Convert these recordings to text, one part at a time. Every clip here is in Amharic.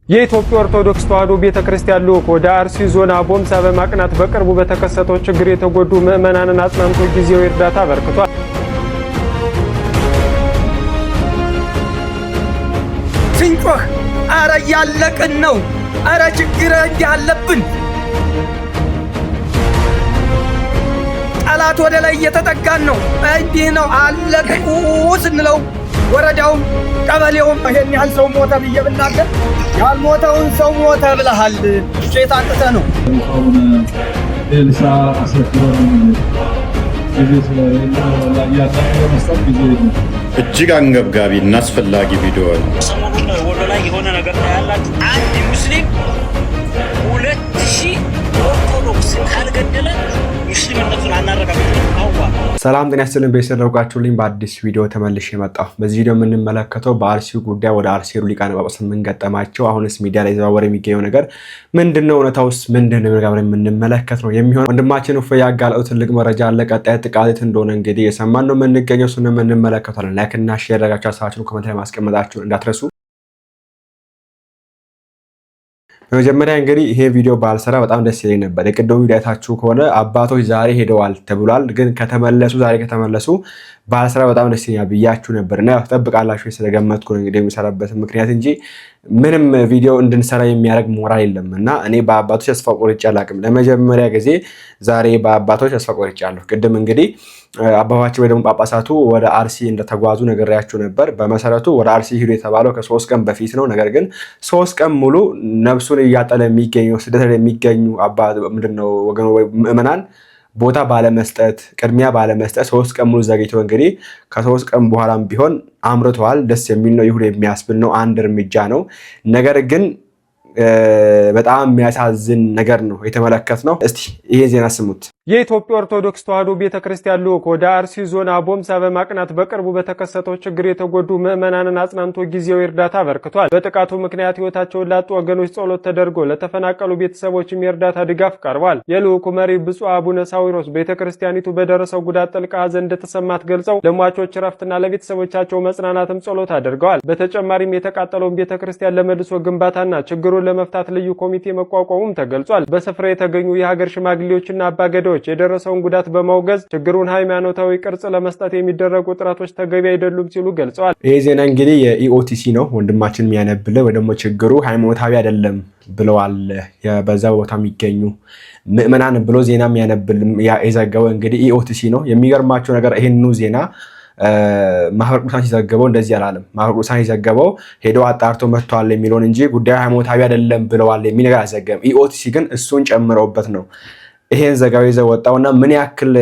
የኢትዮጵያ ኦርቶዶክስ ተዋሕዶ ቤተክርስቲያን ልዑክ ወደ አርሲ ዞን አቦምሳ በማቅናት በቅርቡ በተከሰተው ችግር የተጎዱ ምዕመናንን አጽናንቶ ጊዜያዊ እርዳታ አበርክቷል። ሲንጮህ አረ ያለቅን ነው፣ አረ ችግር ያለብን ጠላት ወደ ላይ እየተጠጋን ነው፣ እንዲህ ነው አለቁ ስንለው ወረዳውም ቀበሌውም ይሄን ያህል ሰው ሞተ ብዬ ብናገር ያልሞተውን ሰው ሞተ ብለሃል ሼት አንተ ነው ኤልሳ አሰጥቶን እጅግ አንገብጋቢና አስፈላጊ ቪዲዮ ነው። ሰሞኑን ወሎ ላይ የሆነ ነገር ታያላችሁ። አንድ ሙስሊም 2000 ኦርቶዶክስ ካልገደለ ሙስሊምነቱን አናረጋግጥም። ሰላም ጤና ይስጥልን በሰለውቃችሁልኝ በአዲስ ቪዲዮ ተመልሼ መጣሁ። በዚህ ቪዲዮ የምንመለከተው በአርሲው ጉዳይ ወደ አርሲ ሊቃነ ጳጳሳት ምን ገጠማቸው፣ አሁንስ ሚዲያ ላይ ዘዋወር የሚገኘው ነገር ምንድነው፣ እውነታውስ ምንድነው ነገር የምንመለከት ነው የሚሆነው። ወንድማችን እፎይ ያጋለጠው ትልቅ መረጃ አለ። ቀጣይ ጥቃት እንደሆነ እንግዲህ የሰማን ነው የምንገኘው። እሱን የምንመለከታለን። ላይክ እና ሼር አድርጋችሁ ሀሳባችሁን ኮሜንት ላይ ማስቀመጣችሁን እንዳትረሱ። በመጀመሪያ እንግዲህ ይሄ ቪዲዮ ባልሰራ በጣም ደስ ይለኝ ነበር። የቅድሙ ቪዲዮ አይታችሁ ከሆነ አባቶች ዛሬ ሄደዋል ተብሏል፣ ግን ዛሬ ከተመለሱ ባልሰራ በጣም ደስ ይለኛል ብያችሁ ነበር እና ተጠብቃላችሁ ስለገመትኩ ነው እንግዲህ የሚሰራበት ምክንያት እንጂ ምንም ቪዲዮ እንድንሰራ የሚያደርግ ሞራል የለም። እና እኔ በአባቶች ተስፋ ቆርጬ አላውቅም። ለመጀመሪያ ጊዜ ዛሬ በአባቶች ተስፋ ቆርጬአለሁ። ቅድም እንግዲህ አባባቸው ወይ ደግሞ ጳጳሳቱ ወደ አርሲ እንደተጓዙ ነግሬያችሁ ነበር። በመሰረቱ ወደ አርሲ ሄዱ የተባለው ከ3 ቀን በፊት ነው። ነገር ግን 3 ቀን ሙሉ ነፍሱን እያጠለ የሚገኘው ስደት ላይ የሚገኙ ምንድነው ወገኑ ምዕመናን ቦታ ባለመስጠት ቅድሚያ ባለመስጠት 3 ቀን ሙሉ ዘግይተው እንግዲህ ከ3 ቀን በኋላም ቢሆን አምርተዋል። ደስ የሚል ነው፣ ይሁን የሚያስብል ነው፣ አንድ እርምጃ ነው። ነገር ግን በጣም የሚያሳዝን ነገር ነው የተመለከትነው። እስቲ ይሄ ዜና ስሙት። የኢትዮጵያ ኦርቶዶክስ ተዋሕዶ ቤተክርስቲያን ልዑክ ወደ አርሲ ዞን አቦምሳ በማቅናት በቅርቡ በተከሰተው ችግር የተጎዱ ምዕመናንን አጽናንቶ ጊዜያዊ እርዳታ አበርክቷል። በጥቃቱ ምክንያት ሕይወታቸውን ላጡ ወገኖች ጸሎት ተደርጎ ለተፈናቀሉ ቤተሰቦችም የእርዳታ ድጋፍ ቀርቧል። የልዑኩ መሪ ብፁዕ አቡነ ሳዊሮስ ቤተክርስቲያኒቱ በደረሰው ጉዳት ጥልቅ ሐዘን እንደተሰማት ገልጸው ለሟቾች ረፍትና ለቤተሰቦቻቸው መጽናናትም ጸሎት አድርገዋል። በተጨማሪም የተቃጠለውን ቤተክርስቲያን ለመልሶ ግንባታና ችግሩን ለመፍታት ልዩ ኮሚቴ መቋቋሙም ተገልጿል። በስፍራ የተገኙ የሀገር ሽማግሌዎችና አባገዳዎች የደረሰውን ጉዳት በማውገዝ ችግሩን ሃይማኖታዊ ቅርጽ ለመስጠት የሚደረጉ ጥረቶች ተገቢ አይደሉም ሲሉ ገልጸዋል። ይሄ ዜና እንግዲህ የኢኦቲሲ ነው ወንድማችን የሚያነብልን ወይ ደግሞ ችግሩ ሃይማኖታዊ አይደለም ብለዋል። በዛ ቦታ የሚገኙ ምዕመናን ብሎ ዜና የሚያነብል የዘገበው እንግዲህ ኢኦቲሲ ነው። የሚገርማቸው ነገር ይሄንኑ ዜና ማህበረ ቅዱሳን ሲዘገበው እንደዚህ አላለም። ማህበረ ቅዱሳን ሲዘገበው ሄደው አጣርቶ መጥቷል የሚለውን እንጂ ጉዳዩ ሃይማኖታዊ አይደለም ብለዋል የሚል ነገር አልዘገበም። ኢኦቲሲ ግን እሱን ጨምረውበት ነው ይሄን ዘገባ ይዘው ወጣውና ምን ያክል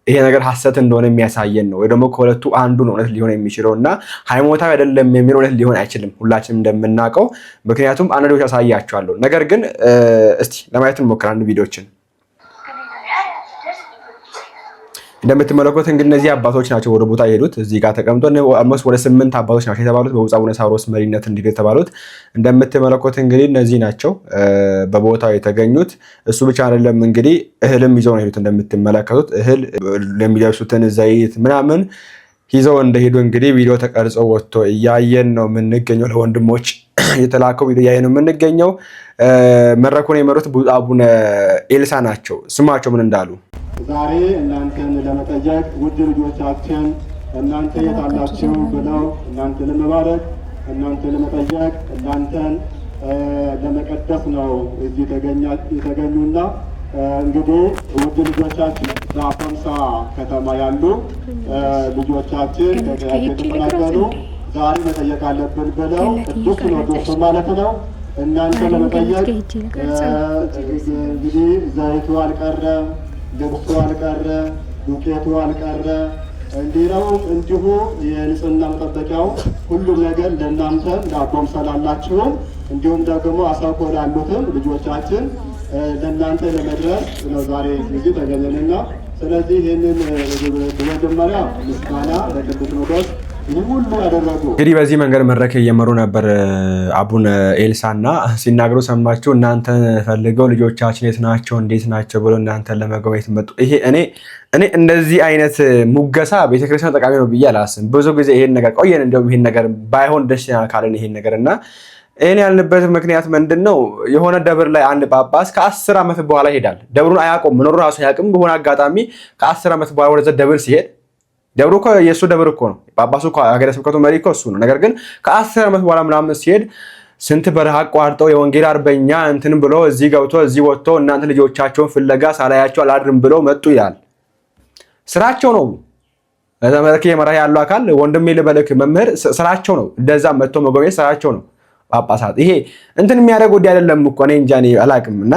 ይሄ ነገር ሐሰት እንደሆነ የሚያሳየን ነው። ወይ ደግሞ ከሁለቱ አንዱ ነው እውነት ሊሆን የሚችለው እና ሃይማኖታዊ አይደለም የሚለው እውነት ሊሆን አይችልም ሁላችንም እንደምናውቀው። ምክንያቱም አንዶች ያሳያቸዋለሁ። ነገር ግን እስቲ ለማየት እንሞክራለን ቪዲዮችን። እንደምትመለከቱት እንግዲህ እነዚህ አባቶች ናቸው ወደ ቦታ የሄዱት። እዚህ ጋር ተቀምጦ አልሞስት ወደ 8 አባቶች ናቸው የተባሉት በብፁዕ አቡነ ሳዊሮስ መሪነት እንዲሄዱ የተባሉት። እንደምትመለከቱት እንግዲህ እነዚህ ናቸው በቦታው የተገኙት። እሱ ብቻ አይደለም እንግዲህ እህልም ይዘው ነው የሄዱት። እንደምትመለከቱት እህል ለሚለብሱትን ዘይት ምናምን ይዘው እንደሄዱ እንግዲህ ቪዲዮ ተቀርጾ ወጥቶ እያየን ነው የምንገኘው። ለወንድሞች የተላከው ቪዲዮ እያየን ነው የምንገኘው። መድረኩን የመሩት ብፁዕ አቡነ ኤልሳ ናቸው። ስማቸው ምን እንዳሉ ዛሬ እናንተን ለመጠየቅ ውድ ልጆቻችን እናንተ የታላችሁ ብለው እናንተ ለመባረክ እናንተ ለመጠየቅ እናንተን ለመቀደስ ነው እዚህ የተገኙና እንግዲህ ውድ ልጆቻችን በአቦምሳ ከተማ ያሉ ልጆቻችን ከቀያቸው የተፈናቀሉ ዛሬ መጠየቅ አለብን ብለው ቅዱስ ሲኖዶሱ ማለት ነው እናንተ ለመጠየቅ እንግዲህ ዘይቱ አልቀረ፣ ልብሱ አልቀረ፣ ዱቄቱ አልቀረ፣ እንዲሁ የንጽህና መጠበቂያው ሁሉም ነገር ለእናንተ ለአቦምሳ ላላችሁም እንዲሁም ደግሞ አሳኮ ላሉትም ልጆቻችን ለእናንተ ለመድረስ ነው ዛሬ ጊዜ ተገኘንና ስለዚህ ይህንን በመጀመሪያ ምስጋና ለቅዱስ ሲኖዶስ ሁሉ ያደረጉ እንግዲህ በዚህ መንገድ መድረክ እየመሩ ነበር አቡነ ኤልሳና ሲናገሩ ሰማችሁ። እናንተ ፈልገው ልጆቻችን የት ናቸው እንዴት ናቸው ብሎ እናንተ ለመጎብኘት መጡ። ይሄ እኔ እንደዚህ አይነት ሙገሳ ቤተክርስቲያን ጠቃሚ ነው ብዬ አላስብም። ብዙ ጊዜ ይሄን ነገር ቆየን እንደውም ይሄን ነገር ባይሆን ደስ ይላል ካለን ይሄን ነገርና ይሄን ያልንበት ምክንያት ምንድነው? የሆነ ደብር ላይ አንድ ጳጳስ ከ10 ዓመት በኋላ ይሄዳል። ደብሩን አያውቀውም፣ መኖሩ ራሱ አያውቅም። በሆነ አጋጣሚ ከ10 ዓመት በኋላ ወደዛ ደብር ሲሄድ ደብሩ እኮ የእሱ ደብር እኮ ነው። ጳጳሱ እኮ ሀገረ ስብከቱ መሪ እኮ እሱ ነው። ነገር ግን ከ10 ዓመት በኋላ ምናምን ሲሄድ ስንት በረሃ አቋርጠው የወንጌል አርበኛ እንትን ብሎ እዚህ ገብቶ እዚህ ወጥቶ እናንተ ልጆቻቸውን ፍለጋ ሳላያቸው አላድርም ብለው መጡ ይላል። ስራቸው ነው። ለተመለከ የመራ ያለው አካል ወንድሜ ልበልክ መምህር ስራቸው ነው። እንደዛ መጥቶ መጎብኘት ስራቸው ነው። ጳጳሳት ይሄ እንትን የሚያደርግ ጉዳይ አይደለም እኮ እኔ እንጃ እኔ አላውቅም። እና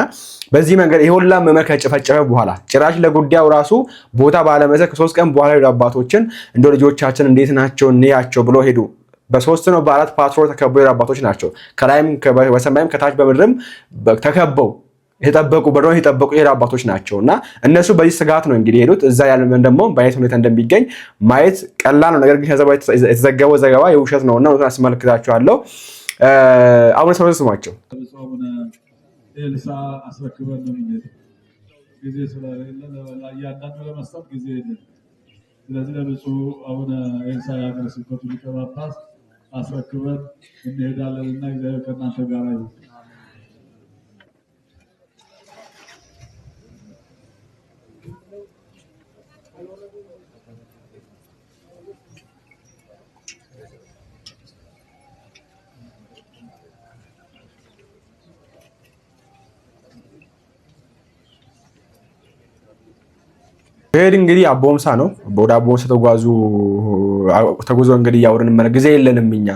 በዚህ መንገድ ይሄ ሁላ መምህር ከጨፈጨፈ በኋላ ጭራሽ ለጉዳዩ ራሱ ቦታ ባለመሰ ከ3 ቀን በኋላ ሄዱ አባቶችን እንደ ልጆቻችን እንዴት ናቸው እንያቸው ብሎ ሄዱ። በ3 ነው በ4 ፓትሮል ተከበው የሄዱ አባቶች ናቸው። ከላይም በሰማይም ከታች በምድርም ተከበው የተጠበቁ በሮን የተጠበቁ የሄዱ አባቶች ናቸውና እነሱ በዚህ ስጋት ነው እንግዲህ ሄዱት። እዛ ያለምን ደግሞ በአይነት ሁኔታ እንደሚገኝ ማየት ቀላል ነው። ነገር ግን ከዛ የተዘገበው ዘገባ የውሸት ነውና ነው አስመልክታችኋለሁ። አሁን ሰው ስማቸው አቡነ ኤልሳ አስረክበን ነው የምንሄደው። ጊዜ ስለሌለ ለእያንዳንዱ ለመስጠት ጊዜ የለም። ስለዚህ ለብፁዕ አቡነ ኤልሳ የሀገረ ስብከቱ ሊቀ ጳጳስ አስረክበን እንሄዳለንና እግዚአብሔር ከእናንተ ጋር ይሁን። ሄድ እንግዲህ አቦምሳ ነው። ወደ አቦምሳ ተጉዞ እንግዲህ ያወርን ጊዜ የለንም እኛ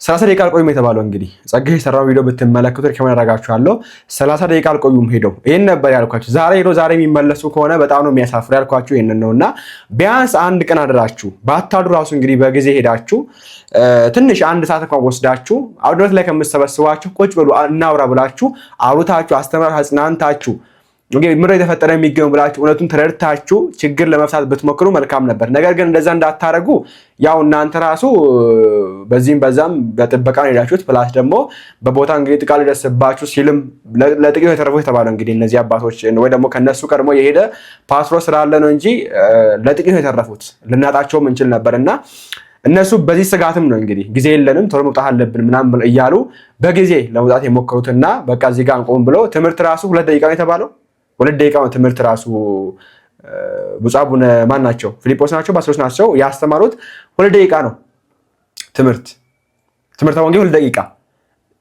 30 ደቂቃ አልቆዩም የተባለው እንግዲህ ጸጋዬ የሰራው ቪዲዮ ብትመለከቱ ከመን አደርጋችኋለሁ። 30 ደቂቃ አልቆዩም ሄደው ይሄን ነበር ያልኳችሁ። ዛሬ ሄዶ ዛሬ የሚመለሱ ከሆነ በጣም ነው የሚያሳፍር ያልኳችሁ ይሄንን ነውና ቢያንስ አንድ ቀን አድራችሁ ባታዱ ራሱ እንግዲህ በጊዜ ሄዳችሁ ትንሽ አንድ ሰዓት እንኳን ወስዳችሁ አውድነት ላይ ከምትሰበስቧችሁ ቁጭ ብሉ እናውራ ብላችሁ አውሩታችሁ አስተምራችሁ አጽናንታችሁ ምድር የተፈጠረ የሚገኙ ብላችሁ እውነቱን ተረድታችሁ ችግር ለመፍታት ብትሞክሩ መልካም ነበር። ነገር ግን እንደዛ እንዳታረጉ ያው እናንተ ራሱ በዚህም በዛም በጥበቃ ነው ሄዳችሁት። ፕላስ ደግሞ በቦታ እንግዲህ ጥቃት ሊደርስባችሁ ሲልም ለጥቂት የተረፉ የተባለው እንግዲህ እነዚህ አባቶች ወይ ደግሞ ከነሱ ቀድሞ የሄደ ፓትሮ ስላለ ነው እንጂ ለጥቂት የተረፉት ልናጣቸውም እንችል ነበርና እነሱ በዚህ ስጋትም ነው እንግዲህ ጊዜ የለንም ቶሎ መውጣት አለብን ምናምን እያሉ በጊዜ ለመውጣት የሞከሩትና በቃ እዚህ ጋር እንቆም ብለው ትምህርት ራሱ 2 ደቂቃ ነው የተባለው። 2 ደቂቃ ነው ትምህርት ራሱ። ብፁዕ አቡነ ማን ናቸው? ፊልጶስ ናቸው፣ ባስልዮስ ናቸው ያስተማሩት 2 ደቂቃ ነው ትምህርተ ወንጌል 2 ደቂቃ።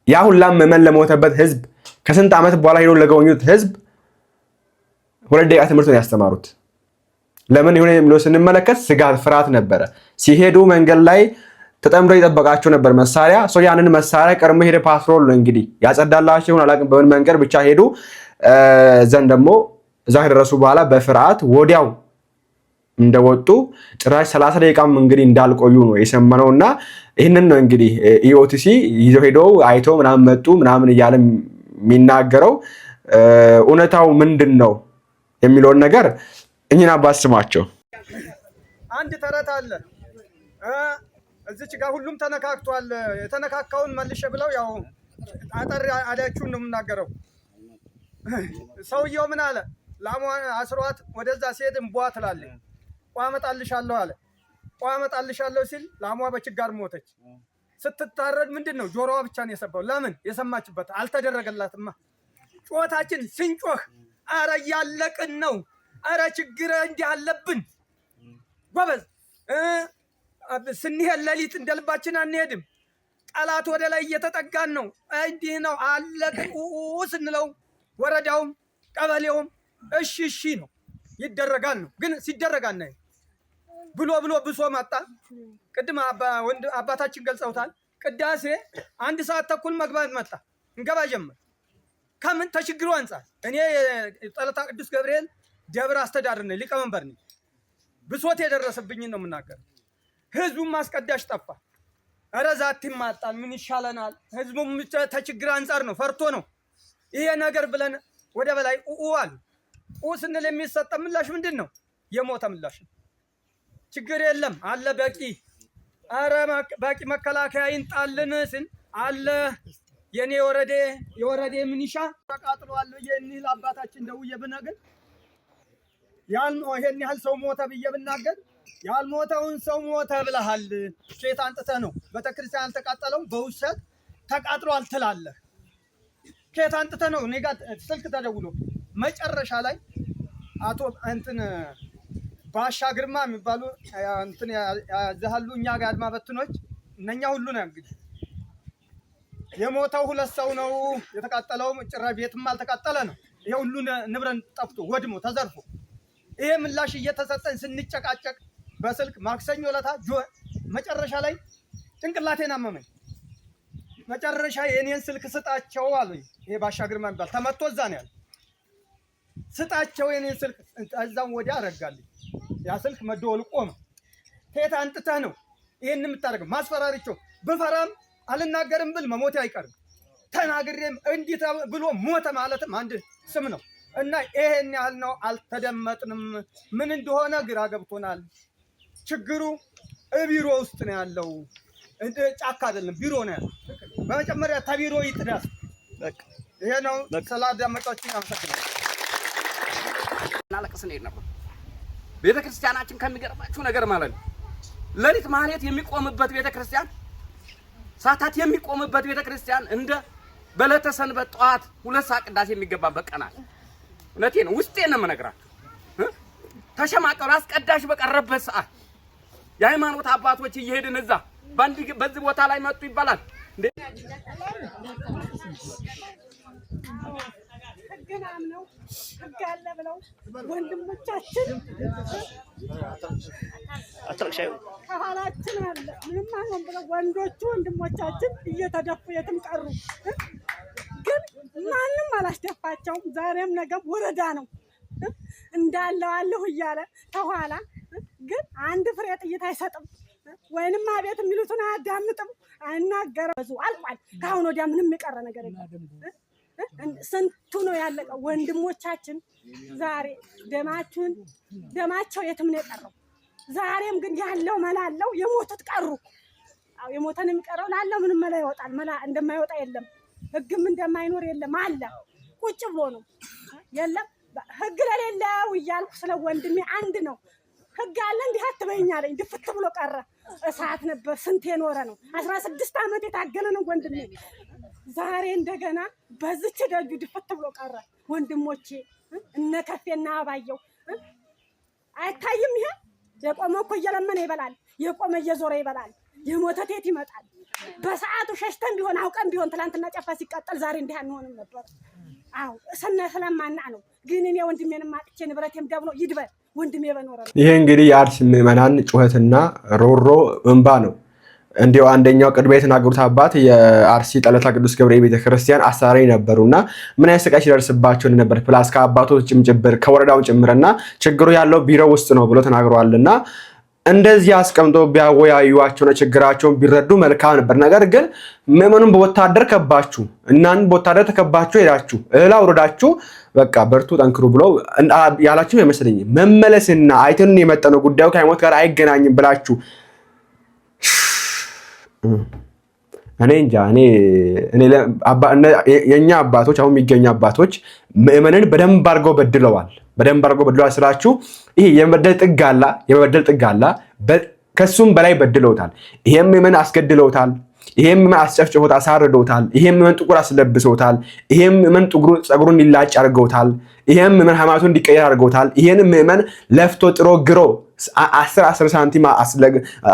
ያ ሁላም መመን ለሞተበት ህዝብ ከስንት ዓመት በኋላ ሄዶ ለጎበኙት ህዝብ 2 ደቂቃ ትምህርት ነው ያስተማሩት። ለምን ይሁን የሚለው ስንመለከት ስጋት ፍርሃት ነበረ። ሲሄዱ መንገድ ላይ ተጠምዶ ይጠበቃቸው ነበር መሳሪያ። ሰው ያንን መሳሪያ ቀርሞ ሄደ ፓትሮል ነው እንግዲህ ያጸዳላቸው ይሁን አላውቅም በምን መንገድ ብቻ ሄዱ። ዘንድ ደግሞ እዛ ከደረሱ በኋላ በፍርሃት ወዲያው እንደወጡ ጭራሽ 30 ደቂቃም እንግዲህ እንዳልቆዩ ነው የሰማነውና ይህንን ነው እንግዲህ ኢኦቲሲ ይዘው ሄደው አይተው ምናምን መጡ ምናምን እያለ የሚናገረው። እውነታው ምንድን ነው የሚለውን ነገር እኚህን አባት ስማቸው። አንድ ተረት አለ እዚች ጋር ሁሉም ተነካክቷል። የተነካካውን መልሼ ብለው ያው አጠር አዳችሁን ነው የምናገረው። ሰውየው ምን አለ? ላሟ አስሯት ወደዛ ሲሄድ እንቧ ትላለች። ቋ አመጣልሻለሁ አለ። ቋ አመጣልሻለሁ ሲል ላሟ በችጋር ሞተች። ስትታረድ ምንድነው ጆሮዋ ብቻ ነው የሰባው። ለምን? የሰማችበት አልተደረገላትማ። ጮታችን ስንጮህ አረ ያለቅን ነው፣ አረ ችግር እንዲህ አለብን ጎበዝ ስንሄድ ሌሊት እንደልባችን አንሄድም። ጠላት ወደ ላይ እየተጠጋን ነው። እንዲህ ነው አለቅን ስንለው ወረዳውም ቀበሌውም እሺ እሺ ነው ይደረጋል ነው። ግን ሲደረግ አናይ ብሎ ብሶ መጣ። ቅድም አባታችን ገልጸውታል። ቅዳሴ 1 ሰዓት ተኩል መግባት መጣ እንገባ ጀመር። ከምን ተችግሩ አንጻር እኔ ጠለታ ቅዱስ ገብርኤል ደብር አስተዳደር ነኝ፣ ሊቀመንበር ነኝ። ብሶት የደረሰብኝ ነው የምናገረው። ህዝቡም ማስቀዳሽ ጠፋ። ኧረ ዛት ይማጣል ምን ይሻለናል? ህዝቡም ተችግር አንጻር ነው ፈርቶ ነው ይሄ ነገር ብለን ወደ በላይ አሉ። ስንል የሚሰጠ ምላሽ ምንድን ነው? የሞተ ምላሽ ነው። ችግር የለም አለ በቂ። ኧረ በቂ መከላከያ ይንጣልን ስን አለ የኔ የወረዴ ምንሻ ተቃጥሏል ብዬ እኒህ አባታችን ደውዬ ብነግር ይሄን ያህል ሰው ሞተ ብዬ ብናገር ያልሞተውን ሰው ሞተ ብለሃል። ሴት አንጥተህ ነው ቤተክርስቲያን ተቃጠለው በውሸት ተቃጥሏል ትላለህ። ከየት አንጥተህ ነው? እኔ ጋር ስልክ ተደውሎ መጨረሻ ላይ አቶ እንትን ባሻ ግርማ የሚባሉ እንትን ያዛሉ እኛ ጋር አድማ በትኖች እነኛ ሁሉ ነው እንግዲህ የሞተው 2 ሰው ነው። የተቃጠለው ጭራ ቤትም አልተቃጠለ ነው። ይሄ ሁሉ ንብረት ጠፍቶ ወድሞ ተዘርፎ ይሄ ምላሽ እየተሰጠን ስንጨቃጨቅ በስልክ ማክሰኞ ለታ መጨረሻ ላይ ጭንቅላቴን አመመኝ። መጨረሻ የኔን ስልክ ስጣቸው አሉኝ። ይሄ ባሻ ግርማ የሚባል ተመቶ እዛ ነው ያለ። ስጣቸው የኔን ስልክ እዛም ወዲያ አረጋልኝ። ያ ስልክ መደወል ቆመ። ከየት አንጥተህ ነው ይሄን የምታደርገው? ማስፈራሪቸው ብፈራም አልናገርም ብል መሞቴ አይቀርም። ተናግሬም እንዲህ ብሎ ሞተ ማለትም አንድ ስም ነው እና ይሄን ያህል ነው። አልተደመጥንም። ምን እንደሆነ ግራ ገብቶናል። ችግሩ ቢሮ ውስጥ ነው ያለው። እንደ ጫካ አይደለም፣ ቢሮ ነው ያለው። በመጀመሪያ ተቢሮ ይጥዳስ። በቃ ይሄ ነው። ስላዳመጣችሁኝ አመሰግናለሁ። እናለቅስ እንሄድ ነበር። ቤተክርስቲያናችን ከሚገርማችሁ ነገር ማለት ነው ሌሊት ማህሌት የሚቆምበት ቤተክርስቲያን፣ ሰዓታት የሚቆምበት ቤተክርስቲያን እንደ በዕለተ ሰንበት ጠዋት 2 ሰዓት ቅዳሴ የሚገባበት ቀን አለ። እውነቴን ነው፣ ውስጤን ነው የምነግራችሁ። ተሸማቀሩ አስቀዳሽ በቀረበት ሰዓት የሃይማኖት አባቶች እየሄድን እዛ በዚህ ቦታ ላይ መጡ ይባላል እንዴ? ህግናም ነው ህግ አለ ብለው ወንድሞቻችን ከኋላችን አለ ምንም አይሆን ብለው ወንዶቹ ወንድሞቻችን እየተደፉ የትም ቀሩ። ግን ማንም አላስደፋቸውም። ዛሬም ነገም ወረዳ ነው እንዳለው አለሁ እያለ ተኋላ ግን አንድ ፍሬ ጥይት አይሰጥም፣ ወይንም አቤት የሚሉትን አያዳምጥም፣ አይናገርም። ብዙ አልቋል። ከአሁን ወዲያ ምንም የቀረ ነገር የለም። ስንቱ ነው ያለቀው? ወንድሞቻችን ዛሬ ደማቸው የትም ነው የቀረው። ዛሬም ግን ያለው መላ አለው። የሞቱት ቀሩ። አዎ የሞተን የሚቀረው ላለው ምንም መላ ይወጣል። መላ እንደማይወጣ የለም፣ ህግም እንደማይኖር የለም። አለ ቁጭ ብሎ ነው የለም። ህግ ለሌለው እያልኩ ስለ ወንድሜ አንድ ነው ህግ አለ እንዲህ አትበይኛለኝ። ድፍት ብሎ ቀረ። እሳት ነበር ስንት የኖረ ነው። 16 ዓመት የታገለ ነው ወንድሜ። ዛሬ እንደገና በዝች ደጁ ድፍት ብሎ ቀረ። ወንድሞቼ እነ ከፌና አባየው አይታይም። ይሄ የቆመ እኮ እየለመነ ይበላል፣ የቆመ እየዞረ ይበላል። የሞተ ቴት ይመጣል። በሰዓቱ ሸሽተን ቢሆን አውቀን ቢሆን ትላንትና ጨፋ ሲቃጠል ዛሬ እንዲህ አንሆንም ነበር። አዎ ስለማና ነው። ግን እኔ ወንድሜንም አጥቼ ንብረቴም ደብሎ ይድበል ወንድሜ በኖረ ነው። ይሄ እንግዲህ የአርሲ ምዕመናን ጩኸትና ሮሮ እንባ ነው። እንዲያው አንደኛው ቅድመ የተናገሩት አባት የአርሲ ጠለታ ቅዱስ ገብርኤል ቤተክርስቲያን አሳሪ ነበሩና ምን አይነት ስቃይ ሲደርስባቸው ነበር ፕላስ ከአባቶች ጭምጭብር ከወረዳው ጭምርና ችግሩ ያለው ቢሮ ውስጥ ነው ብሎ ተናግረዋልና እንደዚህ አስቀምጦ ቢያወያዩዋቸው ነው ችግራቸውን ቢረዱ መልካም ነበር። ነገር ግን ምዕመኑን በወታደር ከባችሁ እናንተ በወታደር ተከባችሁ ሄዳችሁ እህል አውርዳችሁ በቃ በርቱ ጠንክሩ ብሎ ያላችሁ አይመስለኝ። መመለስና አይተን የመጣነው ጉዳዩ ከሃይማኖት ጋር አይገናኝም ብላችሁ እኔ እንጃ። የኛ አባቶች አሁን የሚገኙ አባቶች ምዕመንን በደንብ አድርገው በድለዋል። ስላችሁ ይሄ የመበደል ጥግ አላ ከሱም በላይ በድለውታል። ይሄም ምዕመን አስገድለውታል። ይሄም ምዕመን አስጨፍጭፎት አሳርደውታል። ይሄም ምዕመን ጥቁር አስለብሰውታል። ይሄም ምዕመን ጸጉሩን ሊላጭ አድርገውታል። ይሄም ምዕመን ሃይማኖቱን እንዲቀየር አድርገውታል። ይሄን ምዕመን ለፍቶ ጥሮ ግሮ 10 ሳንቲም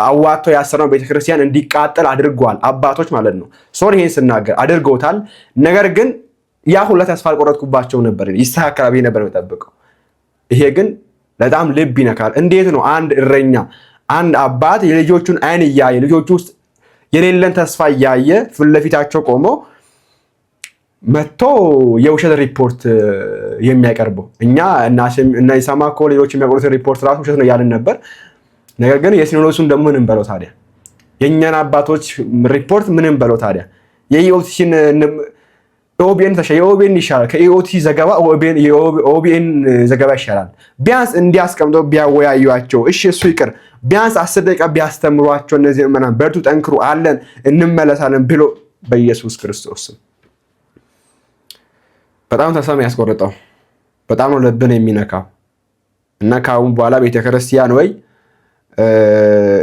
አዋጥቶ ያሰረው ቤተክርስቲያን እንዲቃጠል አድርጓል። አባቶች ማለት ነው። ሶሪ ይሄን ስናገር አድርገውታል። ነገር ግን ያ ሁሉ ተስፋ አልቆረጥኩባቸው ነበር። ይስተካከላል ብዬ ነበር የምጠብቀው። ይሄ ግን በጣም ልብ ይነካል። እንዴት ነው አንድ እረኛ አንድ አባት የልጆቹን አይን እያየ ልጆቹ ውስጥ የሌለን ተስፋ እያየ ፊት ለፊታቸው ቆሞ መጥቶ የውሸት ሪፖርት የሚያቀርበው? እኛ እና ይሰማ እኮ ሌሎች የሚያቀርቡት ሪፖርት ራሱ ውሸት ነው ያልን ነበር። ነገር ግን የሲኖዶሱን ደግሞ ምን እንበለው ታዲያ? የእኛን አባቶች ሪፖርት ምን እንበለው ታዲያ? የኢኦቲሲን ኦቢኤን ይሻላል። ከኢኦቲ ዘገባ ኦቢኤን ዘገባ ይሻላል። ቢያንስ እንዲያስቀምጠው ቢያወያዩዋቸው፣ እሺ እሱ ይቅር፣ ቢያንስ 10 ደቂቃ ቢያስተምሯቸው እነዚህ ምዕመናን በርቱ፣ ጠንክሩ፣ አለን እንመለሳለን ብሎ በኢየሱስ ክርስቶስ በጣም ተሰማ ያስቆርጠው። በጣም ነው ልብን የሚነካው እና ካሁን በኋላ ቤተክርስቲያን ወይ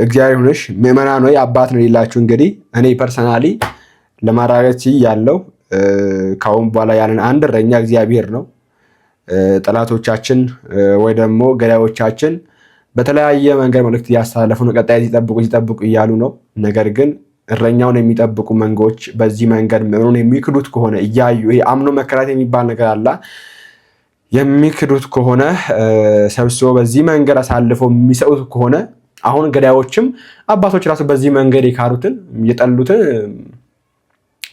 እግዚአብሔር ሆነሽ ምዕመናን ወይ አባት ነው ይላችሁ። እንግዲህ እኔ ፐርሰናሊ ለማራገች ያለው ካሁን በኋላ ያለን አንድ እረኛ እግዚአብሔር ነው። ጠላቶቻችን ወይ ደግሞ ገዳዮቻችን በተለያየ መንገድ መልእክት እያስተላለፉ ነው። ቀጣይ ይጠብቁ እያሉ ነው። ነገር ግን እረኛውን የሚጠብቁ መንጎች በዚህ መንገድ ምኑን የሚክዱት ከሆነ እያዩ ይሄ አምኖ መከራት የሚባል ነገር አለ። የሚክዱት ከሆነ ሰብስቦ በዚህ መንገድ አሳልፈው የሚሰጡት ከሆነ አሁን ገዳዮችም አባቶች ራሱ በዚህ መንገድ የካሩትን የጠሉትን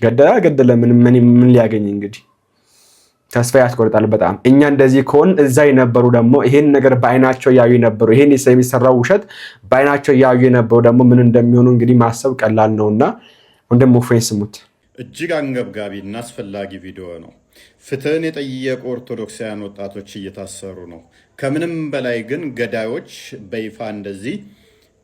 ገደለ ምን ሊያገኝ እንግዲህ ተስፋ ያስቆርጣል በጣም። እኛ እንደዚህ ከሆን እዛ የነበሩ ደግሞ ይሄን ነገር በአይናቸው ያዩ የነበሩ ይሄን የሚሰራው ውሸት በአይናቸው ያዩ የነበሩ ደግሞ ምን እንደሚሆኑ እንግዲህ ማሰብ ቀላል ነውና ወንድም ሞፌን ስሙት። እጅግ አንገብጋቢ እና አስፈላጊ ቪዲዮ ነው። ፍትህን የጠየቁ ኦርቶዶክሳውያን ወጣቶች እየታሰሩ ነው። ከምንም በላይ ግን ገዳዮች በይፋ እንደዚህ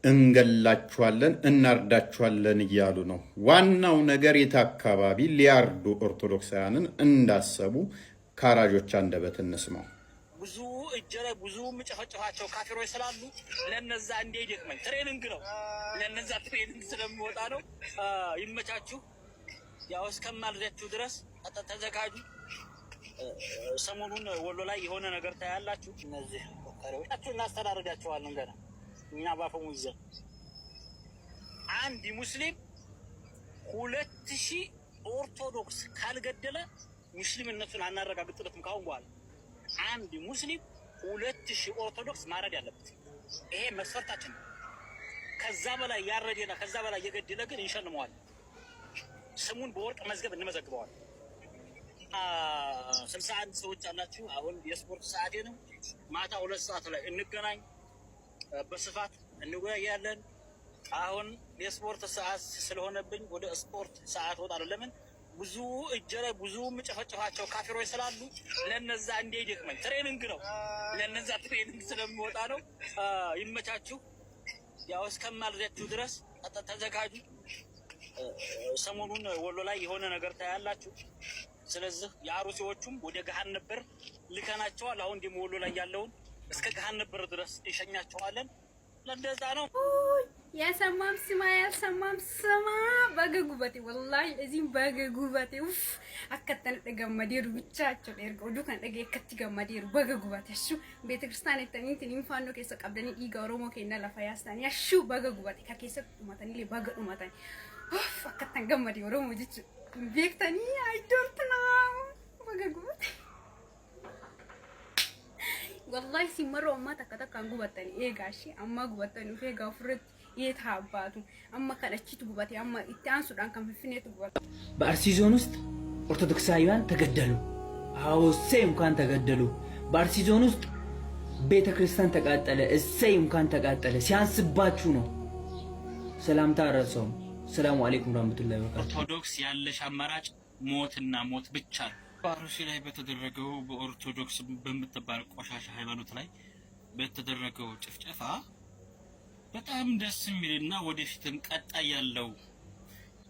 እንገላችኋለን እናርዳችኋለን እያሉ ነው። ዋናው ነገር የት አካባቢ ሊያርዱ ኦርቶዶክሳውያንን እንዳሰቡ ካራጆች አንደበት እንስማው። ብዙ እጀ ላይ ብዙ የምጨፈጨፋቸው ካፊሮች ስላሉ ለነዛ እንደ ይደክመኝ ትሬኒንግ ነው። ለነዛ ትሬኒንግ ስለሚወጣ ነው። ይመቻችሁ። ያው እስከማልደችሁ ድረስ ተዘጋጁ። ሰሞኑን ወሎ ላይ የሆነ ነገር ታያላችሁ። እነዚህ ወጣቶች እናስተዳርጋቸዋለን ገና እኛ ባፈሙዘ አንድ ሙስሊም 2000 ኦርቶዶክስ ካልገደለ ሙስሊምነቱን አናረጋግጥለትም። ካሁን በኋላ አንድ ሙስሊም 2000 ኦርቶዶክስ ማረድ ያለበት ይሄ መስፈርታችን ነው። ከዛ በላይ ያረደና ከዛ በላይ የገደለ ግን እንሸልመዋለን። ስሙን በወርቅ መዝገብ እንመዘግበዋለን። 61 ሰዎች አላችሁ። አሁን የስፖርት ሰዓቴ ነው። ማታ 2 ሰዓት ላይ እንገናኝ፣ በስፋት እንወያያለን። አሁን የስፖርት ሰዓት ስለሆነብኝ ወደ ስፖርት ሰዓት ወጣለሁ። ለምን ብዙ እጀ ላይ ብዙ የምጨፈጨፋቸው ካፊሮች ስላሉ ለነዛ እንደ ይደክመኝ ትሬኒንግ ነው። ለነዛ ትሬኒንግ ስለሚወጣ ነው። ይመቻችሁ። ያው እስከማልደችሁ ድረስ ተዘጋጁ። ሰሞኑን ወሎ ላይ የሆነ ነገር ታያላችሁ። ስለዚህ የአሩሲዎቹም ወደ ገሃን ነበር ልከናቸዋል። አሁን ደግሞ ወሎ ላይ ያለውን እስከ ገሃን ነበር ድረስ እንሸኛቸዋለን። ለእንደዛ ነው። ያሰማም ስማ ያሰማም ስማ በገጉበቴ ወላሂ እዚህም በገጉበቴ ኡፍ አከተን ደገመዴሩ ብቻቸው ደርገው ዱካን ደገ ከት ገመዴሩ በገጉበቴ እሱ ቤተክርስቲያን የተኒት ሊንፋኖ ከሰ ቀብደኒ ኢጋ ኦሮሞ ከና ለፋያስታን ያሹ በገጉበቴ ከከሰ ማተኒ ለበገዱ ማተኒ ኡፍ አከተን ገመዴ ኦሮሞ ጅች ቤክተኒ አይዶርትና በገጉበቴ والله ሲመረው አማ ተከተካን ጉበተኒ ኤጋሺ አማ ጉበተኒ ፌጋ ፍረት የታባቱ አማ ከለችቱ ጉበቴ አማ ኢታንሱ ዳን ከንፍኔቱ ጉበቴ በአርሲ ዞን ውስጥ ኦርቶዶክሳውያን ተገደሉ። አዎ እሰይ እንኳን ተገደሉ። በአርሲ ዞን ውስጥ ቤተክርስቲያን ተቃጠለ። እሰይ እንኳን ተቃጠለ። ሲያንስባችሁ ነው። ሰላምታ አረሰው። ሰላም አለይኩም ወራህመቱላሂ ወበረካቱ። ኦርቶዶክስ ያለሽ አማራጭ ሞትና ሞት ብቻ ነው። በአርሲ ላይ በተደረገው በኦርቶዶክስ በምትባል ቆሻሻ ሃይማኖት ላይ በተደረገው ጭፍጨፋ በጣም ደስ የሚልና ወደፊትም ቀጣይ ያለው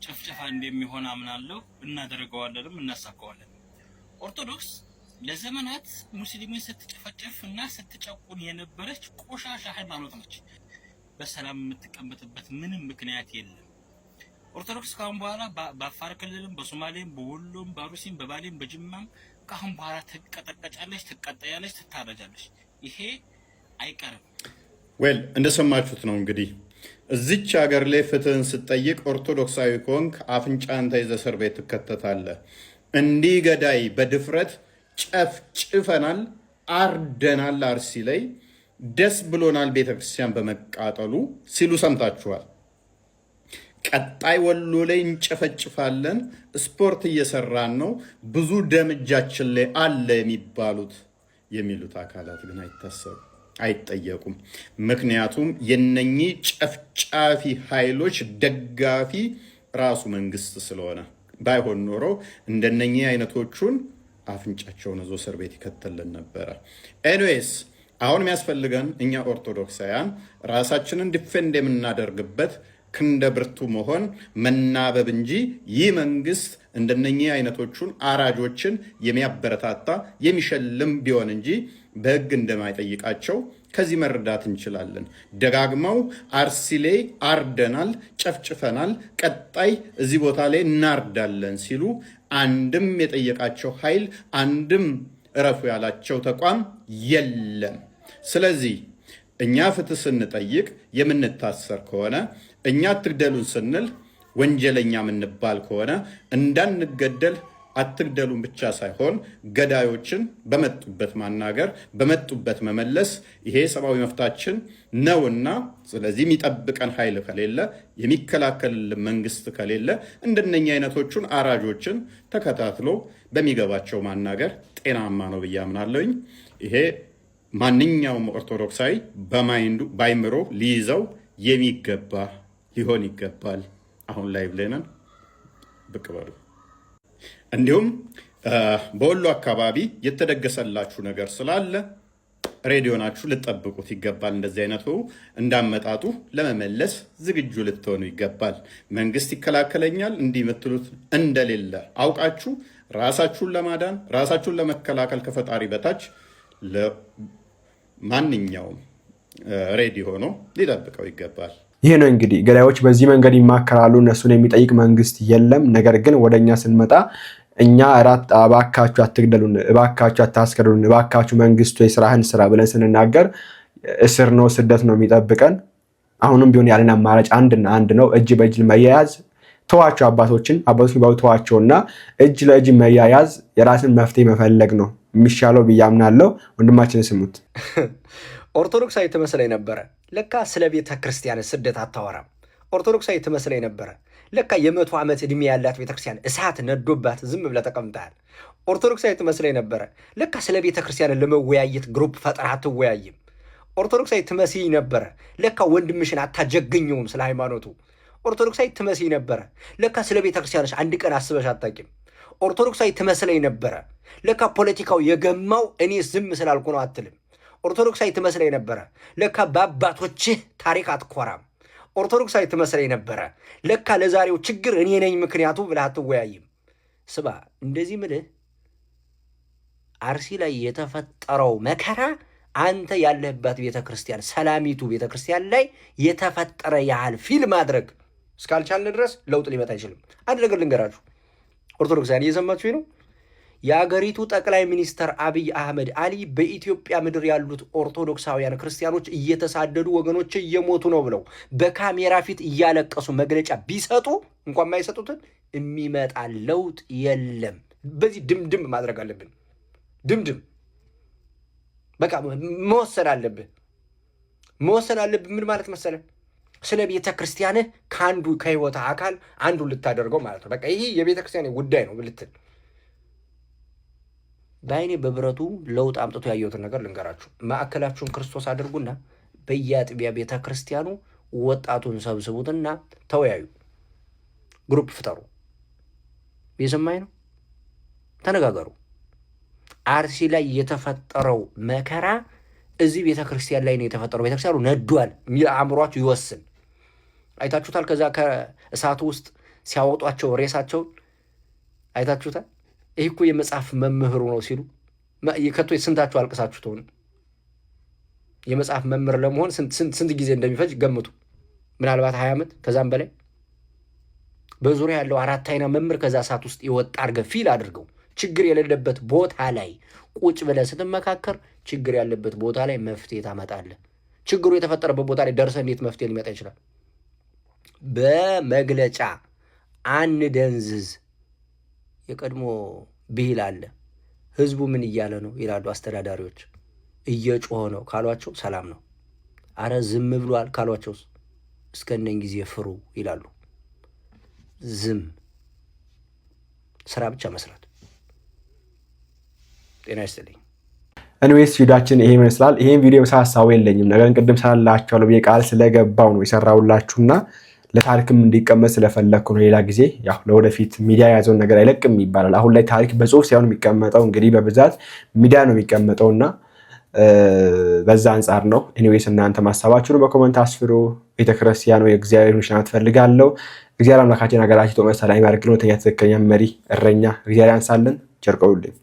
ጭፍጨፋ እንደሚሆን አምናለሁ። እናደርገዋለንም እናሳካዋለን። ኦርቶዶክስ ለዘመናት ሙስሊምን ስትጨፈጨፍ እና ስትጨቁን የነበረች ቆሻሻ ሃይማኖት ነች። በሰላም የምትቀመጥበት ምንም ምክንያት የለም። ኦርቶዶክስ ካሁን በኋላ በአፋር ክልልም በሶማሌም በወሎም በአሩሲም በባሌም በጅማም ካሁን በኋላ ትቀጠቀጫለች፣ ትቀጠያለች፣ ትታረጃለች። ይሄ አይቀርም። ዌል እንደሰማችሁት ነው እንግዲህ እዚች ሀገር ላይ ፍትህን ስትጠይቅ ኦርቶዶክሳዊ ከሆንክ አፍንጫን ተይዘህ እስር ቤት ትከተታለህ። እንዲህ ገዳይ በድፍረት ጨፍጭፈናል፣ አርደናል፣ አርሲ ላይ ደስ ብሎናል ቤተክርስቲያን በመቃጠሉ ሲሉ ሰምታችኋል። ቀጣይ ወሎ ላይ እንጨፈጭፋለን፣ ስፖርት እየሰራን ነው፣ ብዙ ደም እጃችን ላይ አለ የሚሉት አካላት ግን አይታሰቡ፣ አይጠየቁም። ምክንያቱም የነኚህ ጨፍጫፊ ኃይሎች ደጋፊ ራሱ መንግስት ስለሆነ። ባይሆን ኖሮ እንደነኚህ አይነቶቹን አፍንጫቸውን ይዞ እስር ቤት ይከተልን ነበረ። ኤኒዌይስ አሁን የሚያስፈልገን እኛ ኦርቶዶክሳውያን ራሳችንን ዲፌንድ የምናደርግበት ክንደ ብርቱ መሆን መናበብ እንጂ ይህ መንግስት እንደነኚህ አይነቶቹን አራጆችን የሚያበረታታ የሚሸልም ቢሆን እንጂ በህግ እንደማይጠይቃቸው ከዚህ መረዳት እንችላለን። ደጋግመው አርሲ ላይ አርደናል፣ ጨፍጭፈናል፣ ቀጣይ እዚህ ቦታ ላይ እናርዳለን ሲሉ አንድም የጠየቃቸው ኃይል አንድም እረፉ ያላቸው ተቋም የለም። ስለዚህ እኛ ፍትህ ስንጠይቅ የምንታሰር ከሆነ እኛ አትግደሉን ስንል ወንጀለኛ የምንባል ከሆነ እንዳንገደል አትግደሉን ብቻ ሳይሆን ገዳዮችን በመጡበት ማናገር፣ በመጡበት መመለስ ይሄ ሰብአዊ መፍታችን ነውና፣ ስለዚህ የሚጠብቀን ኃይል ከሌለ፣ የሚከላከልልን መንግስት ከሌለ እንደነኛ አይነቶቹን አራጆችን ተከታትሎ በሚገባቸው ማናገር ጤናማ ነው ብዬ አምናለሁኝ። ይሄ ማንኛውም ኦርቶዶክሳዊ ባይምሮ ሊይዘው የሚገባ ሊሆን ይገባል። አሁን ላይ ብለናል ብቅ በሉ። እንዲሁም በወሎ አካባቢ የተደገሰላችሁ ነገር ስላለ ሬዲዮናችሁ ልጠብቁት ይገባል። እንደዚህ አይነቱ እንዳመጣጡ ለመመለስ ዝግጁ ልትሆኑ ይገባል። መንግስት ይከላከለኛል እንዲህ የምትሉት እንደሌለ አውቃችሁ ራሳችሁን ለማዳን ራሳችሁን ለመከላከል ከፈጣሪ በታች ለማንኛውም ሬዲ ሆኖ ሊጠብቀው ይገባል። ይሄ ነው እንግዲህ ገዳዮች በዚህ መንገድ ይማከራሉ። እነሱን የሚጠይቅ መንግስት የለም። ነገር ግን ወደኛ ስንመጣ እኛ እባካችሁ አትግደሉን፣ እባካችሁ አታስገድሉን፣ እባካችሁ መንግስቱ የስራህን ስራ ብለን ስንናገር እስር ነው ስደት ነው የሚጠብቀን። አሁንም ቢሆን ያለን አማራጭ አንድና አንድ ነው፣ እጅ በእጅ መያያዝ። ተዋቸው አባቶችን ባው ተዋቸውና እጅ ለእጅ መያያዝ የራስን መፍትሄ መፈለግ ነው የሚሻለው ብዬ አምናለሁ። ወንድማችን ስሙት። ኦርቶዶክሳዊ ትመስለኝ ነበረ። ለካ ስለ ቤተ ክርስቲያን ስደት አታወራም። ኦርቶዶክሳዊ ትመስለኝ ነበረ። ለካ የ100 ዓመት ዕድሜ ያላት ቤተክርስቲያን እሳት ነዶባት ዝም ብለህ ተቀምጠሃል። ኦርቶዶክሳዊ ትመስለኝ ነበረ። ለካ ስለ ቤተ ክርስቲያን ለመወያየት ግሩፕ ፈጥረህ አትወያይም። ኦርቶዶክሳዊ ትመስለኝ ነበረ። ለካ ወንድምሽን አታጀግኘውም ስለ ሃይማኖቱ። ኦርቶዶክሳዊ ትመስለኝ ነበረ። ለካ ስለ ቤተ ክርስቲያንሽ አንድ ቀን አስበሽ አታውቂም። ኦርቶዶክሳዊ ትመስለኝ ነበረ። ለካ ፖለቲካው የገማው እኔ ዝም ስላልኩ ነው አትልም። ኦርቶዶክሳዊ ትመስለኝ ነበረ። ለካ በአባቶችህ ታሪክ አትኮራም። ኦርቶዶክሳዊ ትመስለኝ ነበረ። ለካ ለዛሬው ችግር እኔ ነኝ ምክንያቱ ብለህ አትወያይም። ስባ እንደዚህ ምልህ አርሲ ላይ የተፈጠረው መከራ አንተ ያለህበት ቤተክርስቲያን ሰላሚቱ ቤተክርስቲያን ላይ የተፈጠረ ያህል ፊልም ማድረግ እስካልቻልን ድረስ ለውጥ ሊመጣ አይችልም። አንድ ነገር ልንገራችሁ ኦርቶዶክሳውያን፣ እየሰማችሁ ነው። የአገሪቱ ጠቅላይ ሚኒስትር አብይ አህመድ አሊ በኢትዮጵያ ምድር ያሉት ኦርቶዶክሳውያን ክርስቲያኖች እየተሳደዱ ወገኖች እየሞቱ ነው ብለው በካሜራ ፊት እያለቀሱ መግለጫ ቢሰጡ እንኳን የማይሰጡትን የሚመጣ ለውጥ የለም። በዚህ ድምድም ማድረግ አለብን። ድምድም በቃ መወሰን አለብህ። መወሰን አለብህ ምን ማለት መሰለህ? ስለ ቤተ ክርስቲያንህ ከአንዱ ከህይወት አካል አንዱ ልታደርገው ማለት ነው። በቃ ይሄ የቤተ ክርስቲያን ጉዳይ ነው ብልትል በአይኔ በብረቱ ለውጥ አምጥቶ ያየሁትን ነገር ልንገራችሁ። ማዕከላችሁን ክርስቶስ አድርጉና በየአጥቢያ ቤተ ክርስቲያኑ ወጣቱን ሰብስቡትና ተወያዩ፣ ግሩፕ ፍጠሩ። የሰማኝ ነው፣ ተነጋገሩ። አርሲ ላይ የተፈጠረው መከራ እዚህ ቤተ ክርስቲያን ላይ ነው የተፈጠረው። ቤተ ክርስቲያኑ ነዷል የሚል አእምሯችሁ ይወስን። አይታችሁታል። ከዛ ከእሳቱ ውስጥ ሲያወጧቸው ሬሳቸውን አይታችሁታል። ይህ እኮ የመጽሐፍ መምህሩ ነው ሲሉ ከቶ ስንታችሁ አልቅሳችሁ ትሆኑ? የመጽሐፍ መምህር ለመሆን ስንት ጊዜ እንደሚፈጅ ገምቱ። ምናልባት 20 ዓመት ከዛም በላይ። በዙሪያ ያለው 4 አይና መምህር ከዛ እሳት ውስጥ የወጣ አድርገህ ፊል አድርገው። ችግር የሌለበት ቦታ ላይ ቁጭ ብለህ ስትመካከር ችግር ያለበት ቦታ ላይ መፍትሄ ታመጣለህ። ችግሩ የተፈጠረበት ቦታ ላይ ደርሰህ እንዴት መፍትሄ ሊመጣ ይችላል? በመግለጫ አንደንዝዝ። የቀድሞ ብሂል አለ። ህዝቡ ምን እያለ ነው ይላሉ አስተዳዳሪዎች። እየጮኸ ነው ካሏቸው ሰላም ነው። አረ ዝም ብሏል ካሏቸው እስከነኝ ጊዜ ፍሩ ይላሉ። ዝም፣ ስራ ብቻ መስራት። ጤና ይስጥልኝ። ኤኒዌይስ ቪዲዮአችን ይሄ ይመስላል። ይሄን ቪዲዮ ሀሳቡ የለኝም፣ ነገር ግን ቅድም ሳላላችኋለሁ ብዬ ቃል ስለገባው ነው የሰራሁላችሁና ለታሪክም እንዲቀመጥ ስለፈለኩ ነው። ሌላ ጊዜ ያው ለወደፊት ሚዲያ ያዘውን ነገር አይለቅም ይባላል። አሁን ላይ ታሪክ በጽሁፍ ሳይሆን የሚቀመጠው እንግዲህ በብዛት ሚዲያ ነው የሚቀመጠውና በዛ አንጻር ነው። ኤኒዌይስ እናንተ ማሳባችሁን በኮሜንት አስፍሩ። ቤተክርስቲያኑ የእግዚአብሔር ምሽናት ትፈልጋለሁ። እግዚአብሔር አምላካችን ሀገራችን ኢትዮጵያ ሰላም ያድርግልን። ትክክለኛ መሪ እረኛ እግዚአብሔር ያንሳልን። ቸር ቆዩልኝ።